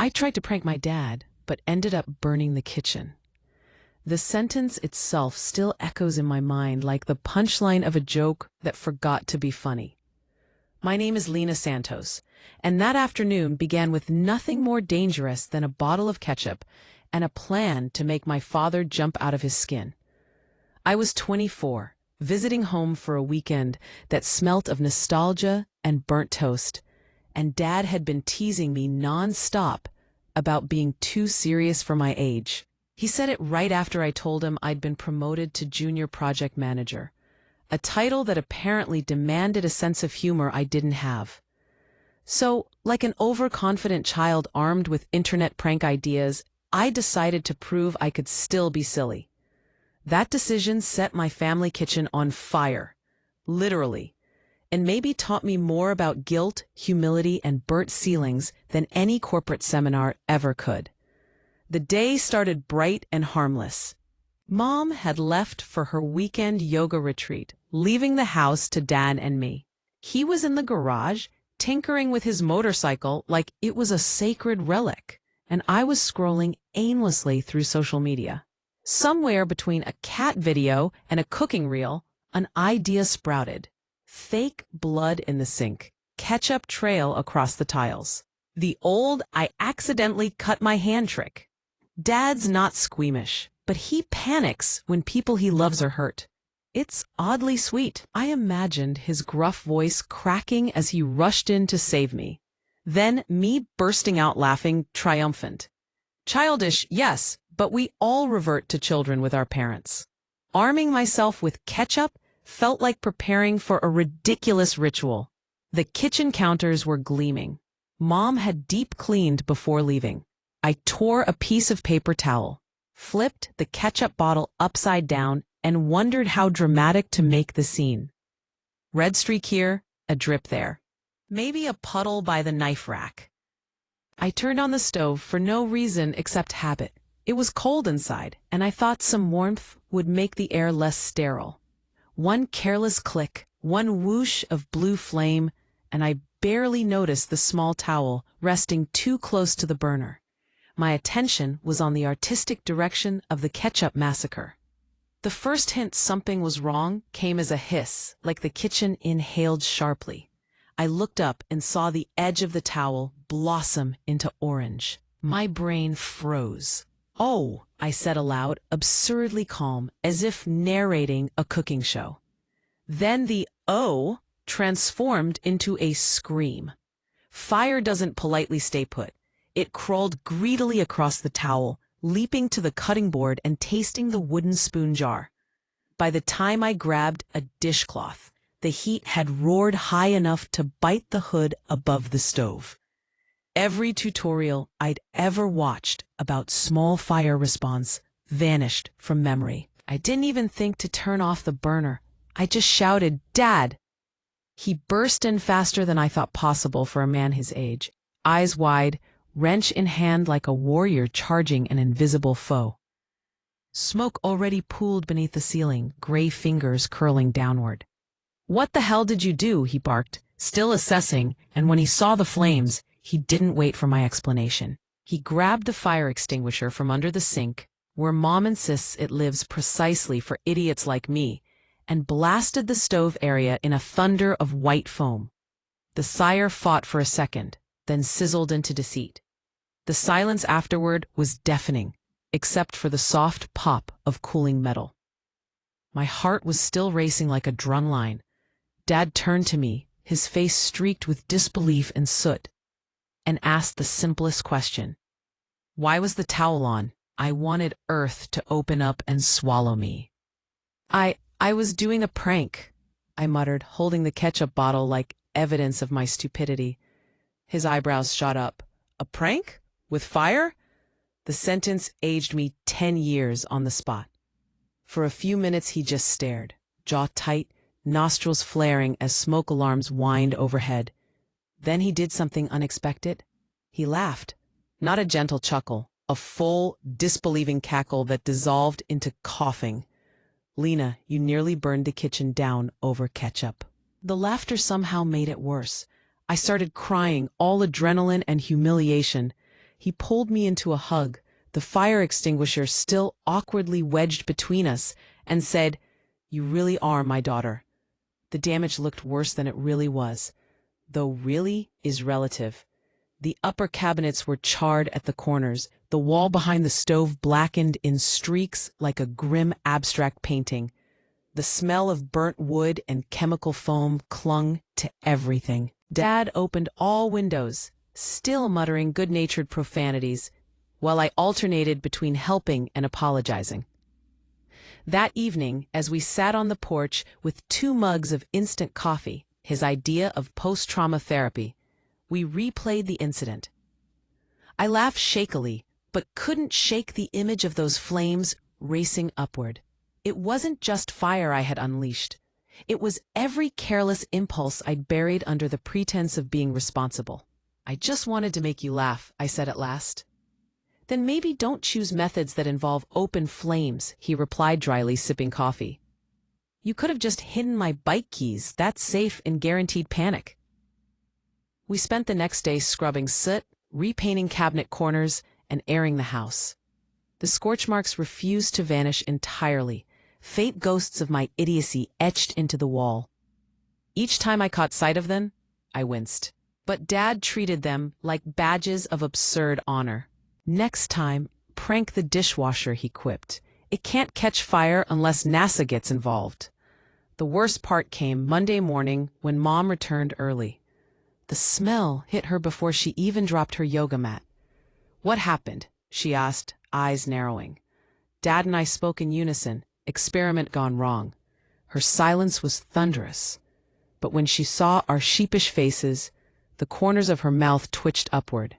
I tried to prank my dad, but ended up burning the kitchen. The sentence itself still echoes in my mind like the punchline of a joke that forgot to be funny. My name is Lena Santos, and that afternoon began with nothing more dangerous than a bottle of ketchup and a plan to make my father jump out of his skin. I was 24, visiting home for a weekend that smelt of nostalgia and burnt toast, and Dad had been teasing me non-stop about being too serious for my age. He said it right after I told him I'd been promoted to junior project manager, a title that apparently demanded a sense of humor I didn't have. So, like an overconfident child armed with internet prank ideas, I decided to prove I could still be silly. That decision set my family kitchen on fire, literally, and maybe taught me more about guilt, humility, and burnt ceilings than any corporate seminar ever could. The day started bright and harmless. Mom had left for her weekend yoga retreat, leaving the house to Dad and me. He was in the garage, tinkering with his motorcycle like it was a sacred relic, and I was scrolling aimlessly through social media. Somewhere between a cat video and a cooking reel, an idea sprouted. Fake blood in the sink, ketchup trail across the tiles. The old "I accidentally cut my hand" trick. Dad's not squeamish, but he panics when people he loves are hurt. It's oddly sweet. I imagined his gruff voice cracking as he rushed in to save me. Then me bursting out laughing, triumphant. Childish, yes, but we all revert to children with our parents. Arming myself with ketchup felt like preparing for a ridiculous ritual. The kitchen counters were gleaming. Mom had deep cleaned before leaving. I tore a piece of paper towel, flipped the ketchup bottle upside down, and wondered how dramatic to make the scene. Red streak here, a drip there. Maybe a puddle by the knife rack. I turned on the stove for no reason except habit. It was cold inside, and I thought some warmth would make the air less sterile. One careless click, one whoosh of blue flame, and I barely noticed the small towel resting too close to the burner. My attention was on the artistic direction of the ketchup massacre. The first hint something was wrong came as a hiss, like the kitchen inhaled sharply. I looked up and saw the edge of the towel blossom into orange. My brain froze. "Oh," I said aloud, absurdly calm, as if narrating a cooking show. Then the "oh" transformed into a scream. Fire doesn't politely stay put. It crawled greedily across the towel, leaping to the cutting board and tasting the wooden spoon jar. By the time I grabbed a dishcloth, the heat had roared high enough to bite the hood above the stove. Every tutorial I'd ever watched about small fire response vanished from memory. I didn't even think to turn off the burner. I just shouted, "Dad!" He burst in faster than I thought possible for a man his age, eyes wide, wrench in hand like a warrior charging an invisible foe. Smoke already pooled beneath the ceiling, gray fingers curling downward. "What the hell did you do?" he barked, still assessing, and when he saw the flames, he didn't wait for my explanation. He grabbed the fire extinguisher from under the sink, where Mom insists it lives precisely for idiots like me, and blasted the stove area in a thunder of white foam. The sire fought for a second, then sizzled into defeat. The silence afterward was deafening, except for the soft pop of cooling metal. My heart was still racing like a drum line. Dad turned to me, his face streaked with disbelief and soot, and asked the simplest question. Why was the towel on? I wanted earth to open up and swallow me. I was doing a prank, I muttered, holding the ketchup bottle like evidence of my stupidity. His eyebrows shot up. A prank? With fire? The sentence aged me 10 years on the spot. For a few minutes he just stared, jaw tight, nostrils flaring as smoke alarms whined overhead. Then he did something unexpected. He laughed. Not a gentle chuckle, a full, disbelieving cackle that dissolved into coughing. "Lena, you nearly burned the kitchen down over ketchup." The laughter somehow made it worse. I started crying, all adrenaline and humiliation. He pulled me into a hug, the fire extinguisher still awkwardly wedged between us, and said, "You really are my daughter." The damage looked worse than it really was, though really is relative. The upper cabinets were charred at the corners, the wall behind the stove blackened in streaks like a grim abstract painting. The smell of burnt wood and chemical foam clung to everything. Dad opened all windows, still muttering good-natured profanities, while I alternated between helping and apologizing. That evening, as we sat on the porch with 2 mugs of instant coffee, his idea of post-trauma therapy, we replayed the incident. I laughed shakily, but couldn't shake the image of those flames racing upward. It wasn't just fire I had unleashed. It was every careless impulse I'd buried under the pretense of being responsible. "I just wanted to make you laugh," I said at last. "Then maybe don't choose methods that involve open flames," he replied dryly, sipping coffee. "You could have just hidden my bike keys. That's safe and guaranteed panic." We spent the next day scrubbing soot, repainting cabinet corners, and airing the house. The scorch marks refused to vanish entirely, faint ghosts of my idiocy etched into the wall. Each time I caught sight of them, I winced. But Dad treated them like badges of absurd honor. "Next time, prank the dishwasher," he quipped. "It can't catch fire unless NASA gets involved." The worst part came Monday morning when Mom returned early. The smell hit her before she even dropped her yoga mat. "What happened?" she asked, eyes narrowing. Dad and I spoke in unison, experiment gone wrong. Her silence was thunderous. But when she saw our sheepish faces, the corners of her mouth twitched upward.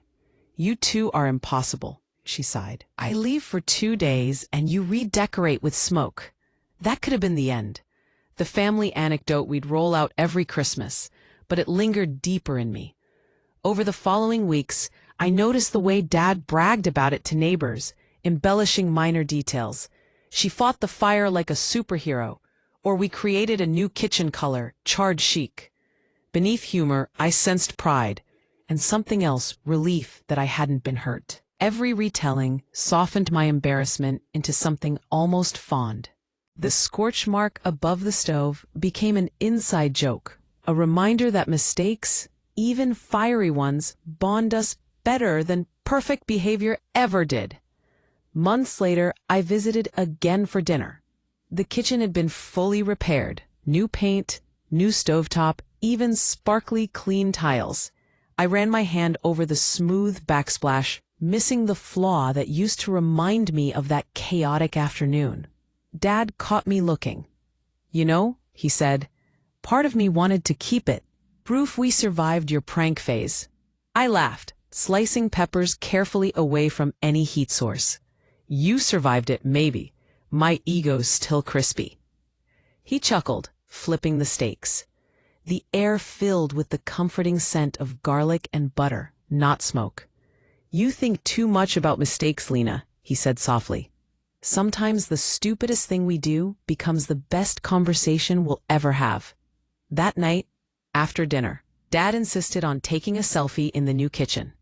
"You two are impossible," she sighed. "I leave for 2 days and you redecorate with smoke." That could have been the end. The family anecdote we'd roll out every Christmas, but it lingered deeper in me. Over the following weeks, I noticed the way Dad bragged about it to neighbors, embellishing minor details. "She fought the fire like a superhero," or "we created a new kitchen color, charred chic." Beneath humor, I sensed pride, and something else, relief that I hadn't been hurt. Every retelling softened my embarrassment into something almost fond. The scorch mark above the stove became an inside joke, a reminder that mistakes, even fiery ones, bond us better than perfect behavior ever did. Months later, I visited again for dinner. The kitchen had been fully repaired, new paint, new stovetop, even sparkly clean tiles. I ran my hand over the smooth backsplash, missing the flaw that used to remind me of that chaotic afternoon. Dad caught me looking. "You know," he said, "part of me wanted to keep it. Proof we survived your prank phase." I laughed, slicing peppers carefully away from any heat source. "You survived it, maybe. My ego's still crispy." He chuckled, flipping the steaks. The air filled with the comforting scent of garlic and butter, not smoke. "You think too much about mistakes, Lena," he said softly. "Sometimes the stupidest thing we do becomes the best conversation we'll ever have." That night, after dinner, Dad insisted on taking a selfie in the new kitchen.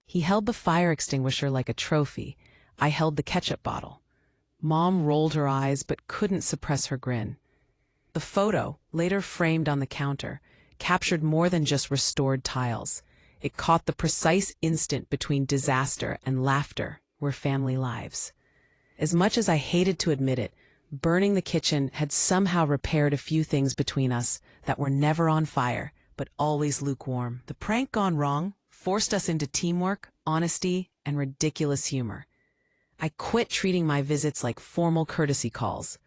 He held the fire extinguisher like a trophy. I held the ketchup bottle. Mom rolled her eyes but couldn't suppress her grin. The photo, later framed on the counter, captured more than just restored tiles. It caught the precise instant between disaster and laughter where family lives. As much as I hated to admit it, burning the kitchen had somehow repaired a few things between us that were never on fire, but always lukewarm. The prank gone wrong forced us into teamwork, honesty, and ridiculous humor. I quit treating my visits like formal courtesy calls.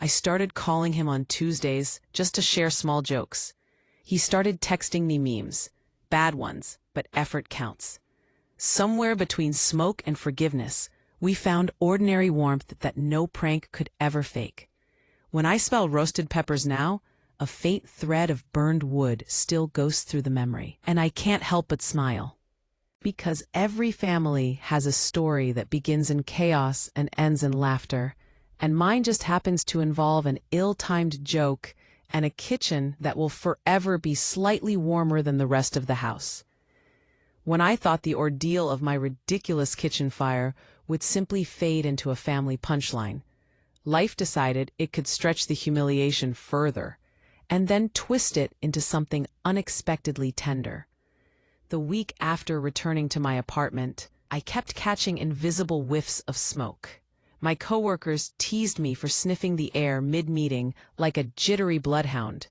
I started calling him on Tuesdays just to share small jokes. He started texting me memes, bad ones, but effort counts. Somewhere between smoke and forgiveness, we found ordinary warmth that no prank could ever fake. When I smell roasted peppers now, a faint thread of burned wood still goes through the memory, and I can't help but smile. Because every family has a story that begins in chaos and ends in laughter, and mine just happens to involve an ill-timed joke and a kitchen that will forever be slightly warmer than the rest of the house. when I thought the ordeal of my ridiculous kitchen fire would simply fade into a family punchline, life decided it could stretch the humiliation further and then twist it into something unexpectedly tender. The week after returning to my apartment, I kept catching invisible whiffs of smoke. My coworkers teased me for sniffing the air mid-meeting like a jittery bloodhound.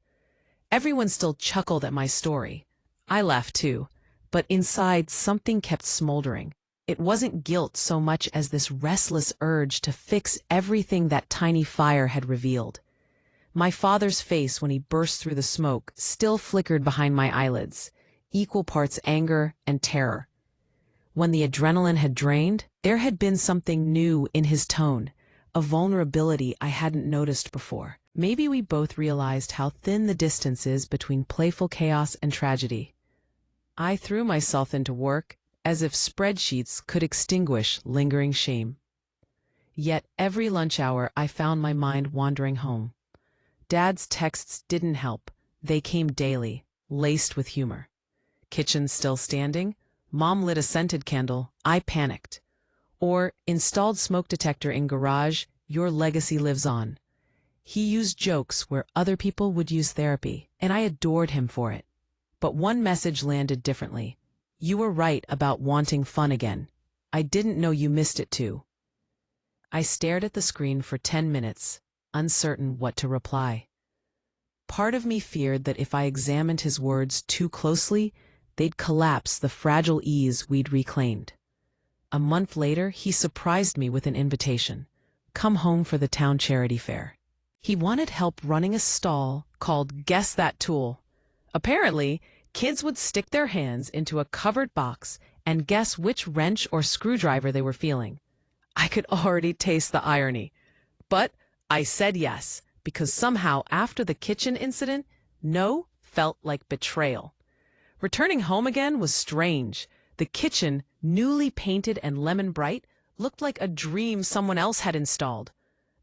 Everyone still chuckled at my story. I laughed too, but inside something kept smoldering. It wasn't guilt so much as this restless urge to fix everything that tiny fire had revealed. My father's face when he burst through the smoke still flickered behind my eyelids, equal parts anger and terror. When the adrenaline had drained, there had been something new in his tone, a vulnerability I hadn't noticed before. Maybe we both realized how thin the distance is between playful chaos and tragedy. I threw myself into work as if spreadsheets could extinguish lingering shame. Yet every lunch hour I found my mind wandering home. Dad's texts didn't help. They came daily, laced with humor. Kitchen still standing? Mom lit a scented candle. I panicked. Or, installed smoke detector in garage. Your legacy lives on. He used jokes where other people would use therapy, and I adored him for it. But one message landed differently. You were right about wanting fun again. I didn't know you missed it too. I stared at the screen for 10 minutes, uncertain what to reply. Part of me feared that if I examined his words too closely, they'd collapse the fragile ease we'd reclaimed. A month later, he surprised me with an invitation. Come home for the town charity fair. He wanted help running a stall called Guess That Tool. Apparently, kids would stick their hands into a covered box and guess which wrench or screwdriver they were feeling. I could already taste the irony. But I said yes, because somehow after the kitchen incident, no felt like betrayal. Returning home again was strange. The kitchen, newly painted and lemon bright, looked like a dream someone else had installed.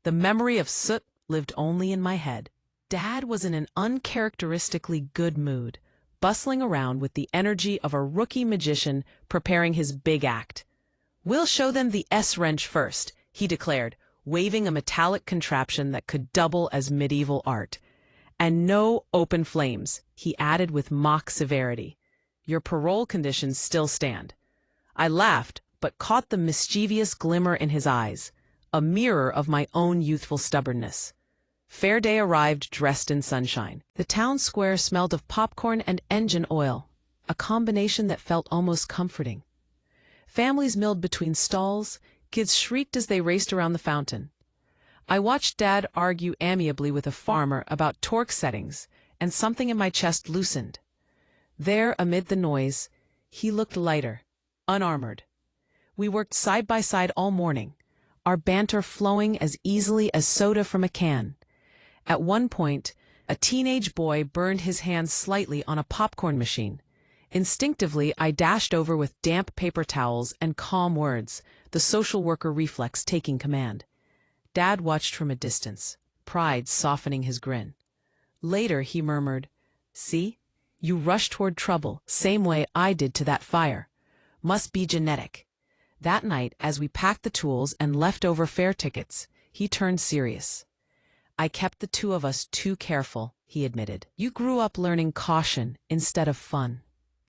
The memory of soot lived only in my head. Dad was in an uncharacteristically good mood, bustling around with the energy of a rookie magician preparing his big act. We'll show them the S-wrench first, he declared, waving a metallic contraption that could double as medieval art. And no open flames, he added with mock severity. Your parole conditions still stand. I laughed, but caught the mischievous glimmer in his eyes, a mirror of my own youthful stubbornness. Fair day arrived dressed in sunshine. The town square smelled of popcorn and engine oil, a combination that felt almost comforting. Families milled between stalls, kids shrieked as they raced around the fountain. I watched Dad argue amiably with a farmer about torque settings, and something in my chest loosened. There, amid the noise, he looked lighter, unarmored. We worked side by side all morning, our banter flowing as easily as soda from a can. At one point, a teenage boy burned his hand slightly on a popcorn machine. Instinctively, I dashed over with damp paper towels and calm words, the social worker reflex taking command. Dad watched from a distance, pride softening his grin. Later, he murmured, "See? You rushed toward trouble, same way I did to that fire. Must be genetic." That night, as we packed the tools and leftover fare tickets, he turned serious. "I kept the two of us too careful," he admitted. "You grew up learning caution instead of fun."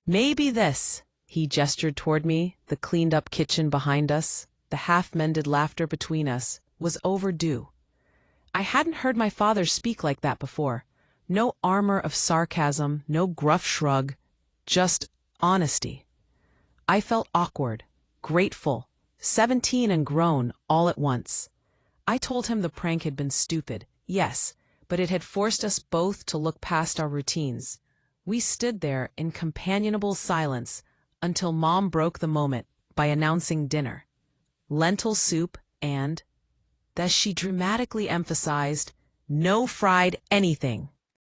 "Maybe this," he gestured toward me, the cleaned-up kitchen behind us, the half-mended laughter between us, was overdue. I hadn't heard my father speak like that before. No armor of sarcasm, no gruff shrug, just honesty. I felt awkward, grateful, 17 and grown all at once. I told him the prank had been stupid, yes, but it had forced us both to look past our routines. We stood there in companionable silence until Mom broke the moment by announcing dinner. Lentil soup and, as she dramatically emphasized, no fried anything.